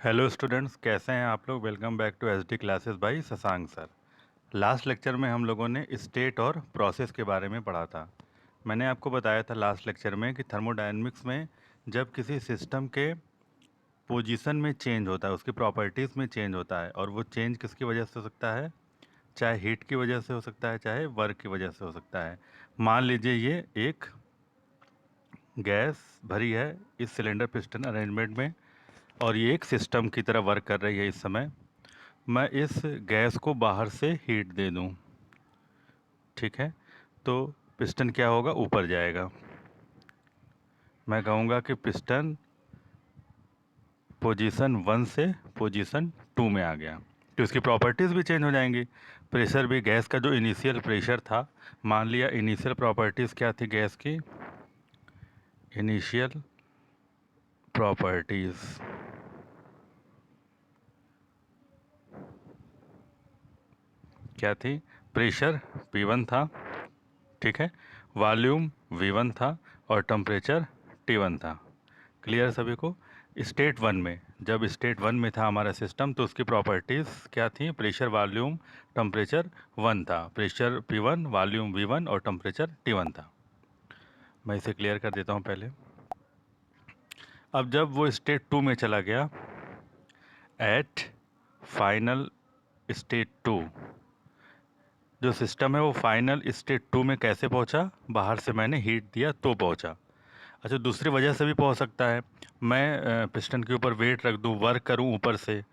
Hello students, कैसे हैं आप लोग। Welcome back to SD classes by Shashank sir. Last lecture में हम लोगों ने स्टेट और प्रोसेस के बारे में पढ़ा था। मैंने आपको बताया था लास्ट लेक्चर में कि थर्मोडायनेमिक्स में जब किसी सिस्टम के पोजीशन में चेंज होता है, उसकी प्रॉपर्टीज़ में चेंज होता है, और वो चेंज किसकी वजह से हो सकता है, चाहे हीट की वजह से हो सकता है, चाहे वर्क की वजह से हो सकता है। मान लीजिए ये एक गैस भरी है इस सिलेंडर पिस्टन अरेंजमेंट में, और ये एक सिस्टम की तरह वर्क कर रही है। इस समय मैं इस गैस को बाहर से हीट दे दूं, ठीक है, तो पिस्टन क्या होगा, ऊपर जाएगा। मैं कहूँगा कि पिस्टन पोजीशन 1 से पोजीशन 2 में आ गया, तो इसकी प्रॉपर्टीज़ भी चेंज हो जाएंगी। प्रेशर भी, गैस का जो इनिशियल प्रेशर था, मान लिया इनिशियल प्रॉपर्टीज़ क्या थी गैस की, इनिशियल प्रॉपर्टीज़ क्या थी, प्रेशर P1 था, ठीक है, वॉल्यूम V1 था, और टेम्परेचर T1 था। क्लियर सभी को। स्टेट 1 में, जब स्टेट 1 में था हमारा सिस्टम, तो उसकी प्रॉपर्टीज़ क्या थी, प्रेशर, वॉल्यूम, टेम्परेचर 1 था। प्रेशर P1, वॉल्यूम V1 और टेम्परेचर T1 था। मैं इसे क्लियर कर देता हूँ पहले। अब जब वो स्टेट 2 में चला गया, एट फाइनल स्टेट 2, जो सिस्टम है वो फाइनल स्टेट 2 में कैसे पहुंचा, बाहर से मैंने हीट दिया तो पहुंचा। अच्छा, दूसरी वजह से भी पहुंच सकता है, मैं पिस्टन के ऊपर वेट रख दूं, वर्क करूं ऊपर से,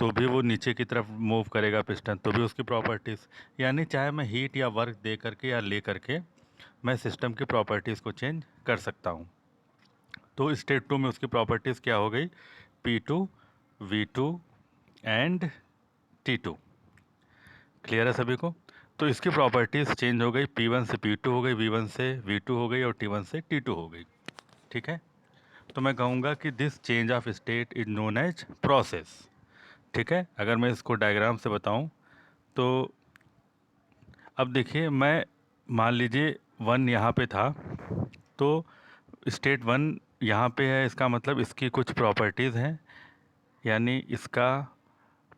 तो भी वो नीचे की तरफ मूव करेगा पिस्टन, तो भी उसकी प्रॉपर्टीज़, यानी चाहे मैं हीट या वर्क दे करके या ले करके मैं सिस्टम की प्रॉपर्टीज़ को चेंज कर सकता हूं। तो स्टेट 2 में उसकी प्रॉपर्टीज़ क्या हो गई, P2, V2 and T2। Clear है सभी को। तो इसकी प्रॉपर्टीज़ चेंज हो गई, P1 से P2 हो गई, V1 से V2 हो गई, और T1 से T2 हो गई, ठीक है। तो मैं कहूँगा कि this change of state is known as process, ठीक है। अगर मैं इसको डायग्राम से बताऊँ तो अब देखिए, मैं मान लीजिए 1 यहाँ पे था, तो स्टेट 1 यहाँ पे है, इसका मतलब इसकी कुछ प्रॉपर्टीज़ हैं, यानी इसका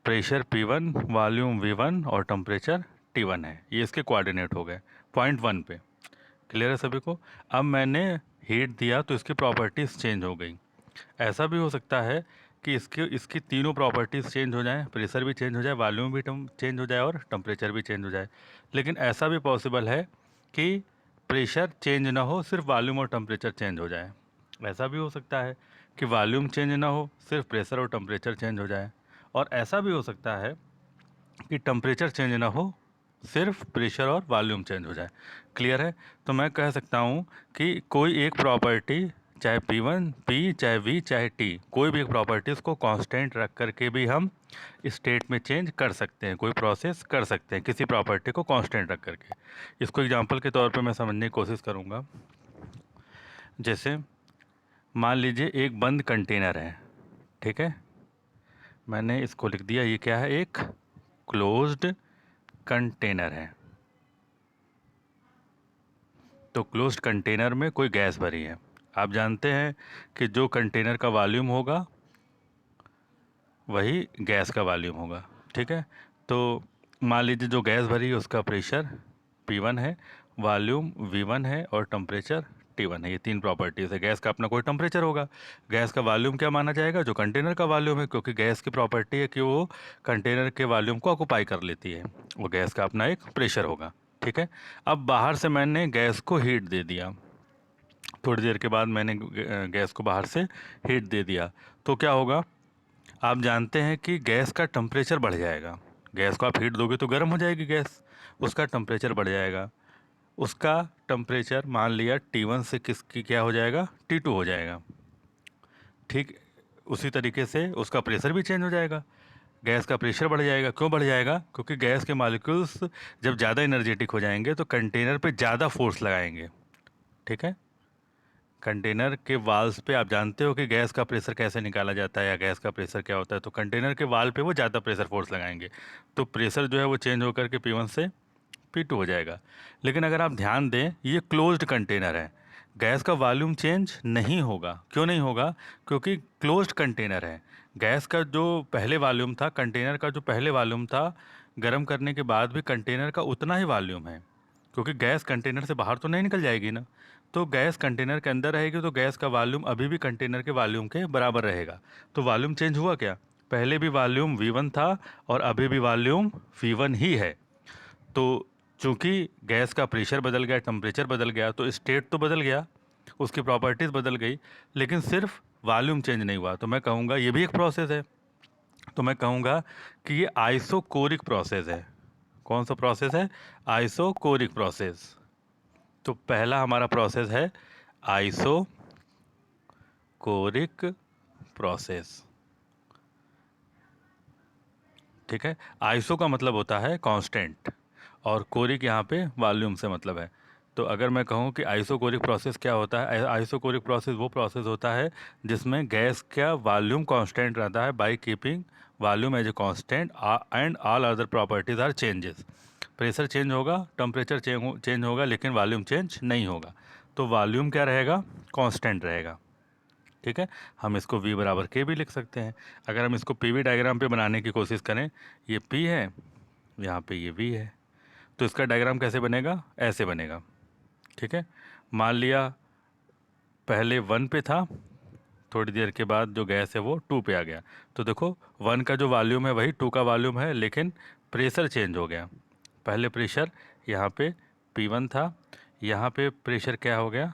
प्रेशर P1, वॉल्यूम V1 और टेम्परेचर T1 है। ये इसके कोऑर्डिनेट हो गए पॉइंट 1 पे। क्लियर है सभी को। अब मैंने हीट दिया तो इसकी प्रॉपर्टीज़ चेंज हो गई। ऐसा भी हो सकता है कि इसकी इसकी तीनों प्रॉपर्टीज़ चेंज हो जाएं, प्रेशर भी चेंज हो जाए, वॉल्यूम भी चेंज हो जाए, और टेम्परेचर भी चेंज हो जाए। लेकिन ऐसा भी पॉसिबल है कि प्रेशर चेंज ना हो, सिर्फ वॉल्यूम और टेम्परेचर चेंज हो जाए। ऐसा भी हो सकता है कि वॉल्यूम चेंज ना हो, सिर्फ प्रेशर और टेम्परेचर चेंज हो जाए। और ऐसा भी हो सकता है कि टेम्परेचर चेंज ना हो, सिर्फ प्रेशर और वॉल्यूम चेंज हो जाए। क्लियर है। तो मैं कह सकता हूँ कि कोई एक प्रॉपर्टी, चाहे P1, P, चाहे V, चाहे T, कोई भी एक प्रॉपर्टीज़ को कांस्टेंट रख करके भी हम स्टेट में चेंज कर सकते हैं, कोई प्रोसेस कर सकते हैं किसी प्रॉपर्टी को कांस्टेंट रख करके। इसको एग्जांपल के तौर पे मैं समझने की कोशिश करूँगा। जैसे मान लीजिए एक बंद कंटेनर है, ठीक है, मैंने इसको लिख दिया, ये क्या है, एक क्लोज्ड कंटेनर है। तो क्लोज्ड कंटेनर में कोई गैस भरी है। आप जानते हैं कि जो कंटेनर का वॉल्यूम होगा वही गैस का वॉल्यूम होगा, ठीक है। तो मान लीजिए जो गैस भरी है उसका प्रेशर P1 है, वॉल्यूम V1 है, और टेम्परेचर T1 है। ये तीन प्रॉपर्टीज़ है। गैस का अपना कोई टेम्परेचर होगा, गैस का वॉल्यूम क्या माना जाएगा, जो कंटेनर का वॉल्यूम है, क्योंकि गैस की प्रॉपर्टी है कि वो कंटेनर के वॉल्यूम को ऑक्यूपाई कर लेती है। वो गैस का अपना एक प्रेशर होगा, ठीक है। अब बाहर से मैंने गैस को हीट दे दिया, थोड़ी देर के बाद मैंने गैस को बाहर से हीट दे दिया, तो क्या होगा, आप जानते हैं कि गैस का टेम्परेचर बढ़ जाएगा। गैस को आप हीट दोगे तो गर्म हो जाएगी गैस, उसका टेम्परेचर बढ़ जाएगा। उसका टेम्परेचर मान लिया T1 से किसकी क्या हो जाएगा, T2 हो जाएगा, ठीक। उसी तरीके से उसका प्रेशर भी चेंज हो जाएगा, गैस का प्रेशर बढ़ जाएगा। क्यों बढ़ जाएगा, क्योंकि गैस के मॉलिक्यूल्स जब ज़्यादा एनर्जेटिक हो जाएंगे तो कंटेनर पे ज़्यादा फोर्स लगाएंगे, ठीक है। कंटेनर के वाल्स पे आप जानते हो कि गैस का प्रेशर कैसे निकाला जाता है, या गैस का प्रेशर क्या होता है, तो कंटेनर के वाल पे वो ज़्यादा प्रेशर फोर्स लगाएंगे, तो प्रेशर जो है वो चेंज होकर के P1 से P2 हो जाएगा। लेकिन अगर आप ध्यान दें, ये क्लोज्ड कंटेनर है, गैस का वॉल्यूम चेंज नहीं होगा। क्यों नहीं होगा? क्योंकि क्लोज्ड कंटेनर है। गैस का जो पहले वॉल्यूम था, कंटेनर का जो पहले वॉल्यूम था, गर्म करने के बाद भी कंटेनर का उतना ही वॉल्यूम है, क्योंकि गैस कंटेनर से बाहर तो नहीं निकल जाएगी ना। तो गैस कंटेनर के अंदर रहेगी, तो गैस का वॉल्यूम अभी भी कंटेनर के वॉल्यूम के बराबर रहेगा। तो वॉल्यूम चेंज हुआ क्या? पहले भी वॉल्यूम V1 था और अभी भी वॉल्यूम V1 ही है। तो चूंकि गैस का प्रेशर बदल गया, टेम्परेचर बदल गया, तो स्टेट तो बदल गया, उसकी प्रॉपर्टीज़ बदल गई, लेकिन सिर्फ वॉल्यूम चेंज नहीं हुआ। तो मैं कहूँगा ये भी एक प्रोसेस है। तो मैं कहूँगा कि ये आइसोकोरिक प्रोसेस है। कौन सा प्रोसेस है? Isochoric process. तो पहला हमारा प्रोसेस है आइसोकोरिक प्रोसेस। ठीक है। आइसो का मतलब होता है कांस्टेंट, और कोरिक यहाँ पे वॉल्यूम से मतलब है। तो अगर मैं कहूँ कि आइसोकोरिक प्रोसेस क्या होता है, आइसोकोरिक प्रोसेस वो प्रोसेस होता है जिसमें गैस का वॉल्यूम कांस्टेंट रहता है by keeping volume as a constant and all other properties are changes. Pressure change होगा, टेम्परेचर चेंज होगा, लेकिन वॉल्यूम चेंज नहीं होगा। तो वॉल्यूम क्या रहेगा? कांस्टेंट रहेगा। ठीक है। हम इसको V बराबर K भी लिख सकते हैं। अगर हम इसको PV डायग्राम पे बनाने की कोशिश करें, ये P है, यहाँ पे ये V है, तो इसका डायग्राम कैसे बनेगा? ऐसे बनेगा। ठीक है। मान लिया पहले 1 पे था, थोड़ी देर के बाद जो गैस है वो 2 पे आ गया। तो देखो 1 का जो वॉल्यूम है वही 2 का वॉल्यूम है, लेकिन प्रेशर चेंज हो गया। पहले प्रेशर यहाँ पे P1 था, यहाँ पे प्रेशर क्या हो गया?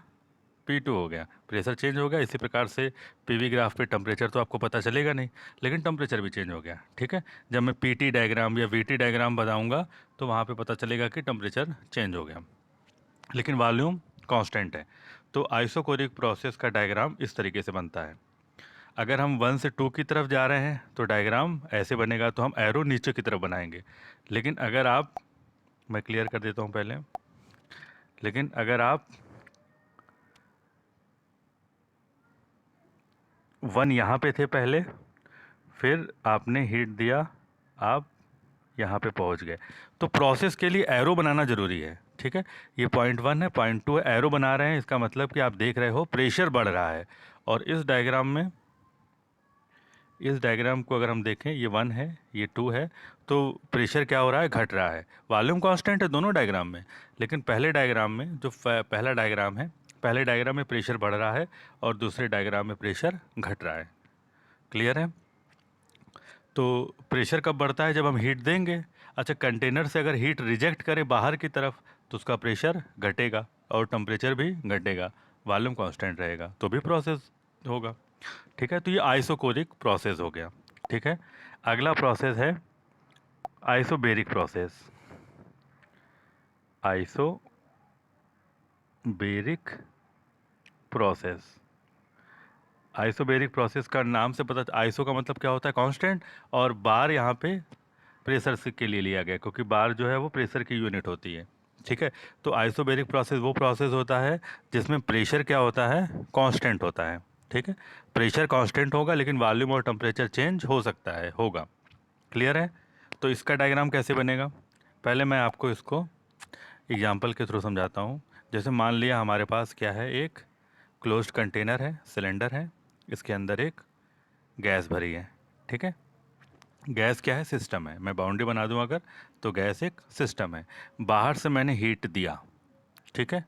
P2 हो गया। प्रेशर चेंज हो गया। इसी प्रकार से PV ग्राफ पे टेम्परेचर तो आपको पता चलेगा नहीं, लेकिन टेम्परेचर भी चेंज हो गया। ठीक है। जब मैं PT डायग्राम या VT डायग्राम बताऊंगा तो वहाँ पे पता चलेगा कि टेम्परेचर चेंज हो गया, लेकिन वॉल्यूम कांस्टेंट है। तो आइसोकोरिक प्रोसेस का डायग्राम इस तरीके से बनता है। अगर हम 1 से 2 की तरफ जा रहे हैं तो डायग्राम ऐसे बनेगा, तो हम एरो नीचे की तरफ बनाएंगे। लेकिन अगर आप, मैं क्लियर कर देता हूँ पहले, लेकिन अगर आप 1 यहाँ पे थे पहले, फिर आपने हीट दिया, आप यहाँ पे पहुँच गए, तो प्रोसेस के लिए एरो बनाना ज़रूरी है। ठीक है। ये पॉइंट 1 है, पॉइंट 2 है, एरो बना रहे हैं, इसका मतलब कि आप देख रहे हो प्रेशर बढ़ रहा है। और इस डायग्राम में, इस डायग्राम को अगर हम देखें, ये 1 है, ये 2 है, तो प्रेशर क्या हो रहा है? घट रहा है। वॉल्यूम कांस्टेंट है दोनों डायग्राम में, लेकिन पहले डायग्राम में, जो पहला डायग्राम है, पहले डायग्राम में प्रेशर बढ़ रहा है और दूसरे डायग्राम में प्रेशर घट रहा है। क्लियर है? तो प्रेशर कब बढ़ता है? जब हम हीट देंगे। अच्छा, कंटेनर से अगर हीट रिजेक्ट करे बाहर की तरफ तो उसका प्रेशर घटेगा और टेम्परेचर भी घटेगा, वॉल्यूम कांस्टेंट रहेगा, तो भी प्रोसेस होगा। ठीक है। तो ये आइसोकोरिक प्रोसेस हो गया। ठीक है। अगला प्रोसेस है isobaric process. Isobaric process. Isobaric process का नाम से पता, आइसो का मतलब क्या होता है? कांस्टेंट, और बार यहाँ पे प्रेशर से के लिए लिया गया, क्योंकि बार जो है वो प्रेशर की यूनिट होती है। ठीक है। तो आइसोबेरिक प्रोसेस वो प्रोसेस होता है जिसमें प्रेशर क्या होता है? कांस्टेंट होता है। ठीक है। प्रेशर कांस्टेंट होगा, लेकिन वॉल्यूम और टेम्परेचर चेंज हो सकता है, होगा। क्लियर है? तो इसका डायग्राम कैसे बनेगा? पहले मैं आपको इसको एग्जाम्पल के थ्रू समझाता हूँ। जैसे मान लिया हमारे पास क्या है, एक क्लोज्ड कंटेनर है, सिलेंडर है, इसके अंदर एक गैस भरी है। ठीक है। गैस क्या है? सिस्टम है। मैं बाउंड्री बना दूं अगर, तो गैस एक सिस्टम है। बाहर से मैंने हीट दिया। ठीक है।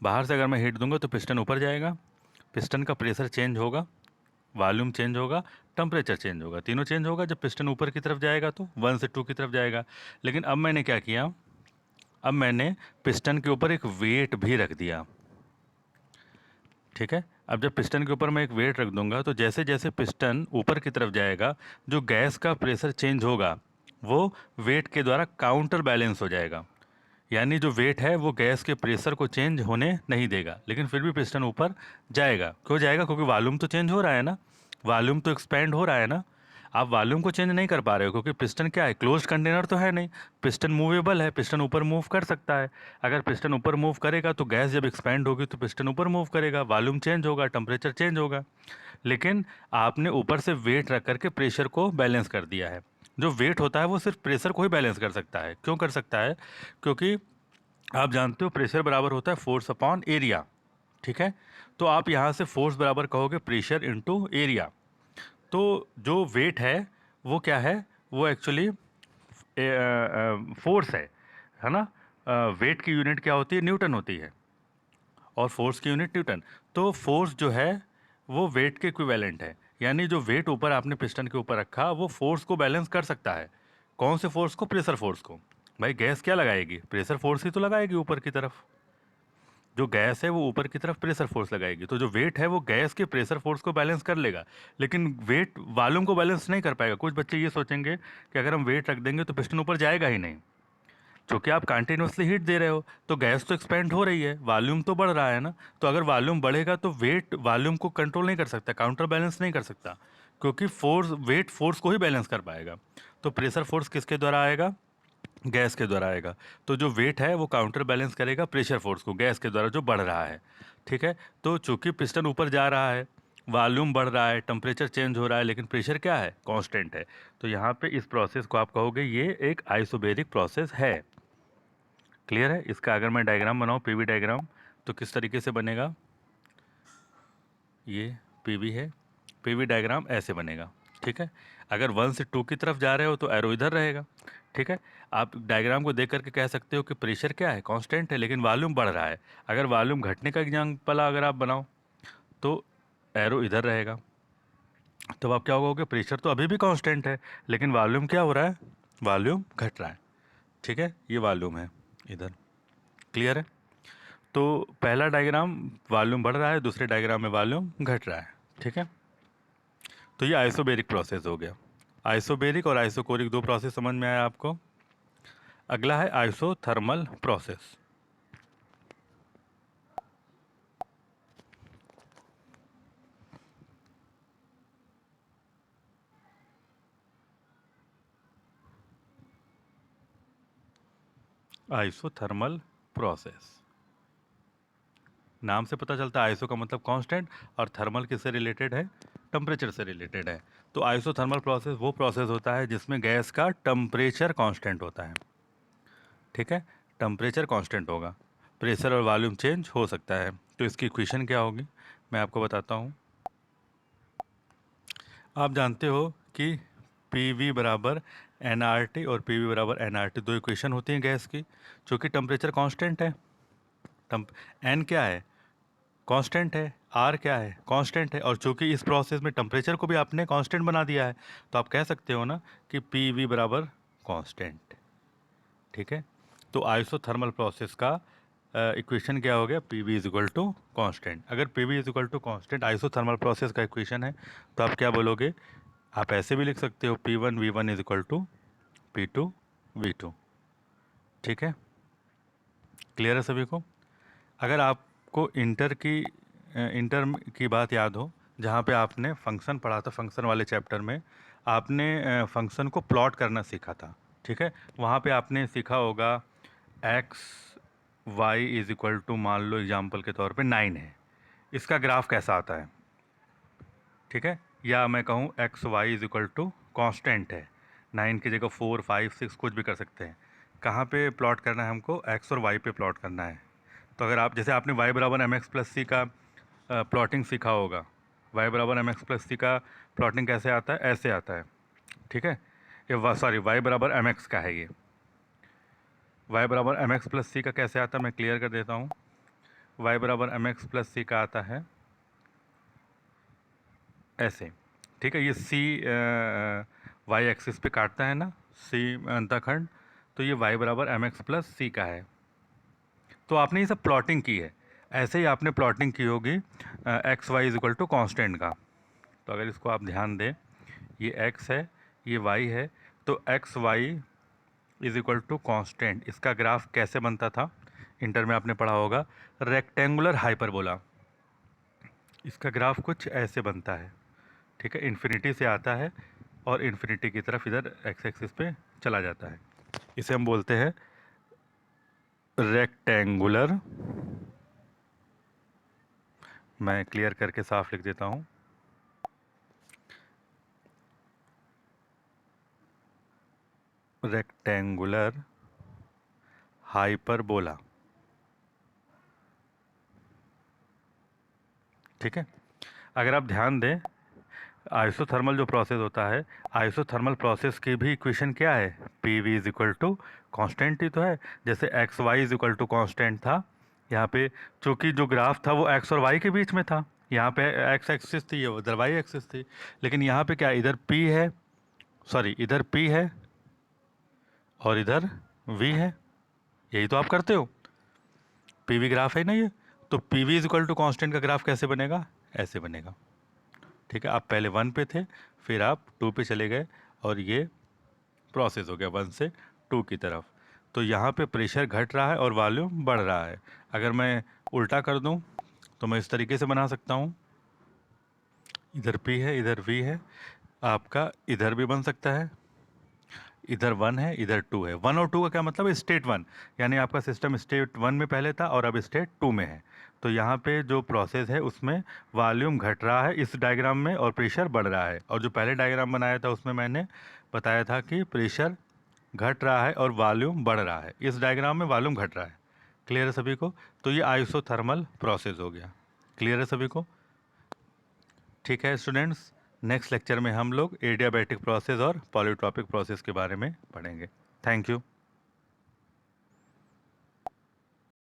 बाहर से अगर मैं हीट दूंगा तो पिस्टन ऊपर जाएगा, पिस्टन का प्रेशर चेंज होगा, वॉल्यूम चेंज होगा, टेम्परेचर चेंज होगा, तीनों चेंज होगा। जब पिस्टन ऊपर की तरफ जाएगा तो 1 से 2 की तरफ जाएगा। लेकिन अब मैंने क्या किया? अब मैंने पिस्टन के ऊपर एक वेट भी रख दिया। ठीक है। अब जब पिस्टन के ऊपर मैं एक वेट रख दूंगा तो जैसे जैसे पिस्टन ऊपर की तरफ जाएगा, जो गैस का प्रेशर चेंज होगा वो वेट के द्वारा काउंटर बैलेंस हो जाएगा। यानी जो वेट है वो गैस के प्रेशर को चेंज होने नहीं देगा, लेकिन फिर भी पिस्टन ऊपर जाएगा। क्यों जाएगा? क्योंकि वॉल्यूम तो चेंज हो रहा है ना, वॉल्यूम तो एक्सपेंड हो रहा है ना। आप वॉल्यूम को चेंज नहीं कर पा रहे हो, क्योंकि पिस्टन क्या है? क्लोज्ड कंटेनर तो है नहीं। पिस्टन मूवेबल है, पिस्टन ऊपर मूव कर सकता है। अगर पिस्टन ऊपर मूव करेगा तो गैस जब एक्सपेंड होगी तो पिस्टन ऊपर मूव करेगा, वॉल्यूम चेंज होगा, टेम्परेचर चेंज होगा। लेकिन आपने ऊपर से वेट रख करके प्रेशर को बैलेंस कर दिया है। जो वेट होता है वो सिर्फ प्रेशर को ही बैलेंस कर सकता है। क्यों कर सकता है? क्योंकि आप जानते हो प्रेशर बराबर होता है फोर्स अपॉन एरिया। ठीक है। तो आप यहाँ से फोर्स बराबर कहोगे प्रेशर इनटू एरिया। तो जो वेट है वो क्या है, वो एक्चुअली फोर्स है ना। वेट की यूनिट क्या होती है, न्यूटन होती है, और फोर्स की यूनिट न्यूटन। तो फोर्स जो है वो वेट के इक्विवेलेंट है, यानी जो वेट ऊपर आपने पिस्टन के ऊपर रखा वो फोर्स को बैलेंस कर सकता है। कौन से फोर्स को, प्रेशर फोर्स को। भाई गैस क्या लगाएगी, प्रेशर फोर्स ही तो लगाएगी ऊपर की तरफ। जो गैस है वो ऊपर की तरफ प्रेशर फोर्स लगाएगी, तो जो वेट है वो गैस के प्रेशर फोर्स को बैलेंस कर लेगा, लेकिन वेट वॉल्यूम को बैलेंस नहीं कर पाएगा। कुछ बच्चे ये सोचेंगे कि अगर हम वेट रख देंगे तो पिस्टन ऊपर जाएगा ही नहीं, क्योंकि आप कंटिन्यूसली हीट दे रहे हो, तो गैस तो एक्सपेंड हो रही है, वॉल्यूम तो बढ़ रहा है ना। तो अगर वॉल्यूम बढ़ेगा तो वेट वॉल्यूम को कंट्रोल नहीं कर सकता, काउंटर बैलेंस नहीं कर सकता, क्योंकि फोर्स वेट फोर्स को ही बैलेंस कर पाएगा। तो प्रेशर फोर्स किसके द्वारा आएगा, गैस के द्वारा आएगा। तो जो वेट है वो काउंटर बैलेंस करेगा प्रेशर फोर्स को, गैस के द्वारा जो बढ़ रहा है। ठीक है। तो चूंकि पिस्टन ऊपर जा रहा है, वॉल्यूम बढ़ रहा है, टेम्परेचर चेंज हो रहा है, लेकिन प्रेशर क्या है, कांस्टेंट है। तो यहाँ पे इस प्रोसेस को आप कहोगे ये एक आइसोबेरिक प्रोसेस है। क्लियर है। इसका अगर मैं डायग्राम बनाऊँ, पीवी डायग्राम, तो किस तरीके से बनेगा, ये पीवी है, पीवी डायग्राम ऐसे बनेगा। ठीक है। अगर 1 से 2 की तरफ जा रहे हो तो एरो इधर रहेगा। ठीक है। आप डायग्राम को देख करके कह सकते हो कि प्रेशर क्या है, कांस्टेंट है, लेकिन वॉल्यूम बढ़ रहा है। अगर वॉल्यूम घटने का एग्जाम्पल अगर आप बनाओ तो एरो इधर रहेगा। तो आप क्या कहोगे, प्रेशर तो अभी भी कांस्टेंट है, लेकिन वॉल्यूम क्या हो रहा है, वॉल्यूम घट रहा है। ठीक है। ये वॉल्यूम है इधर। क्लियर है। तो पहला डायग्राम वॉल्यूम बढ़ रहा है, दूसरे डायग्राम में वॉल्यूम घट रहा है। ठीक है। तो ये आइसोबेरिक प्रोसेस हो गया। आइसोबेरिक और आइसोकोरिक दो प्रोसेस समझ में आया आपको। अगला है आइसोथर्मल प्रोसेस। आइसोथर्मल प्रोसेस, नाम से पता चलता है आइसो का मतलब कांस्टेंट, और थर्मल किससे रिलेटेड है, टेम्परेचर से रिलेटेड है। तो आइसोथर्मल प्रोसेस वो प्रोसेस होता है जिसमें गैस का टेम्परेचर कांस्टेंट होता है। ठीक है। टेम्परेचर कांस्टेंट होगा, प्रेशर और वॉल्यूम चेंज हो सकता है। तो इसकी इक्वेशन क्या होगी, मैं आपको बताता हूँ। आप जानते हो कि पी वी बराबर एन आर टी और पी वी बराबर एन आर टी दो इक्वेशन होती हैं गैस की। चूँकि टेम्परेचर कांस्टेंट है, टम्प एन क्या है, कांस्टेंट है, आर क्या है, कांस्टेंट है, और चूंकि इस प्रोसेस में टेम्परेचर को भी आपने कांस्टेंट बना दिया है, तो आप कह सकते हो ना कि पी वी बराबर कांस्टेंट। ठीक है। तो आइसोथर्मल प्रोसेस का इक्वेशन क्या हो गया, P V is equal to constant. अगर P V is equal to constant isothermal process का इक्वेशन है, तो आप क्या बोलोगे, आप ऐसे भी लिख सकते हो P one V one is equal to P two V two. ठीक है। क्लियर है सभी को। अगर आपको इंटर की बात याद हो, जहाँ पे आपने फंक्शन पढ़ा था, फंक्शन वाले चैप्टर में आपने फंक्शन को प्लॉट करना सीखा था। ठीक है। वहाँ पे आपने सीखा होगा X Y is equal to, मान लो एग्जाम्पल के तौर पे 9 है, इसका ग्राफ कैसा आता है। ठीक है। या मैं कहूँ X Y is equal to constant है, 9 की जगह 4 5 6 कुछ भी कर सकते हैं। कहाँ पे प्लॉट करना है हमको, एक्स और वाई पे प्लॉट करना है। तो अगर आप, जैसे आपने y बराबर एम एक्स प्लस सी का प्लॉटिंग सीखा होगा, y बराबर एम एक्स प्लस सी का प्लॉटिंग कैसे आता है, ऐसे आता है। ठीक है। ये सॉरी y बराबर एम एक्स का है, ये y बराबर एम एक्स प्लस सी का कैसे आता है, मैं क्लियर कर देता हूँ। y बराबर एम एक्स प्लस सी का आता है ऐसे। ठीक है। ये सी वाई एक्सिस पे काटता है ना, सी अंतःखंड, तो ये y बराबर एम एक्स प्लस सी का है। तो आपने ये सब प्लॉटिंग की है, ऐसे ही आपने प्लॉटिंग की होगी X Y is equal to constant का। तो अगर इसको आप ध्यान दें, ये x है, ये y है, तो X Y is equal to constant, इसका ग्राफ कैसे बनता था, इंटर में आपने पढ़ा होगा, रेक्टेंगुलर हाइपरबोला। इसका ग्राफ कुछ ऐसे बनता है। ठीक है। इन्फिनिटी से आता है और इन्फिनिटी की तरफ इधर एक्स एक्सिस पे चला जाता है। इसे हम बोलते हैं रेक्टेंगुलर, मैं क्लियर करके साफ लिख देता हूँ, रेक्टेंगुलर हाइपरबोला। ठीक है। अगर आप ध्यान दें, आइसोथर्मल जो प्रोसेस होता है, आइसोथर्मल प्रोसेस की भी इक्वेशन क्या है, P V is equal to constant ही तो है। जैसे X Y is equal to constant था, यहाँ पे चूंकि जो ग्राफ था वो एक्स और वाई के बीच में था, यहाँ पे एक्स एक्सिस थी, उधर वाई एक्सिस थी। लेकिन यहाँ पे क्या, इधर पी है, सॉरी इधर पी है और इधर वी है, यही तो आप करते हो, पी वी ग्राफ है ना ये। तो P V is equal to constant का ग्राफ कैसे बनेगा, ऐसे बनेगा। ठीक है, आप पहले 1 पे थे, फिर आप 2 पे चले गए और ये प्रोसेस हो गया 1 से 2 की तरफ। तो यहाँ पे प्रेशर घट रहा है और वॉल्यूम बढ़ रहा है। अगर मैं उल्टा कर दूँ तो मैं इस तरीके से बना सकता हूँ, इधर P है इधर V है, आपका इधर भी बन सकता है, इधर 1 है इधर 2 है। 1 और 2 का क्या मतलब है, स्टेट 1, यानी आपका सिस्टम स्टेट 1 में पहले था और अब स्टेट 2 में है। तो यहाँ पे जो प्रोसेस है उसमें वॉल्यूम घट रहा है इस डायग्राम में और प्रेशर बढ़ रहा है। और जो पहले डायग्राम बनाया था उसमें मैंने बताया था कि प्रेशर घट रहा है और वॉल्यूम बढ़ रहा है, इस डायग्राम में वॉल्यूम घट रहा है। क्लियर है सभी को। तो ये आइसोथर्मल प्रोसेस हो गया। क्लियर है सभी को। ठीक है स्टूडेंट्स, नेक्स्ट लेक्चर में हम लोग एडियाबैटिक प्रोसेस और पॉलीट्रॉपिक प्रोसेस के बारे में पढ़ेंगे। Thank you.